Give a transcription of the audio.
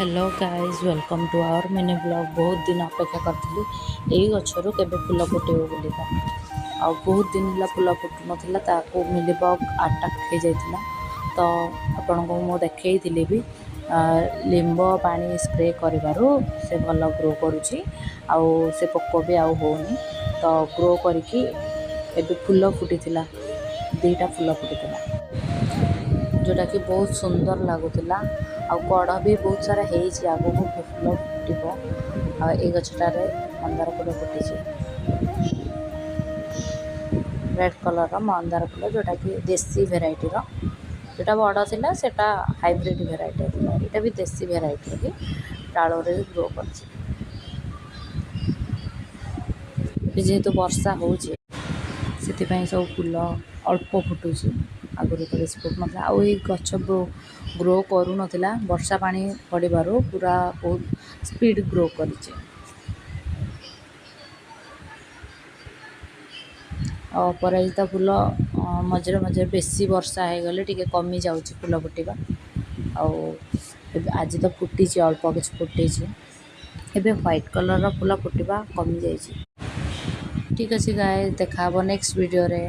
Hello guys welcome to our mini blog. बहुत दिन अपेक्षा करी यही गचर के फुल फुटे बोलिका आ बहुत दिन है फुल फुटु नाला मिली बग आटाक हो जाता। तो आपण को मुझे देखी भी लिंब पानी स्प्रे करूँ से भल ग्रो करुच्ची से पोक भी आउ होनी। तो ग्रो करके फुल फुटी दीटा फुल फुटी जोटा कि बहुत सुंदर लगुला आ कड़ भी बहुत सारा आगू को फुल फुट आ गछटार मंदार फुल फुटी रेड कलर मंदार फुल जोटा कि देसी भेराइटी जोटा बड़ था सेटा हाइब्रिड भेराइटी था। यहाँ भी देसी भेराइटी ही डाल ग्रो कर जेहेतु वर्षा हो सब फुल अल्प फुटू आगुरी तो बेस फुट ना आ गच ग्रो करू ना वर्षा पानी पड़ार पूरा बहुत स्पीड ग्रो कर अपराजिता फुल मझे मझे बेसी वर्षा हो गले टी कमी जाऊँ फुल फुटा आज तो फुटी अल्प किसी फुटे एवं व्हाइट कलर फुल फुटा कमी जा। ठीक अच्छे गाय देखा नेक्स्ट वीडियो रे।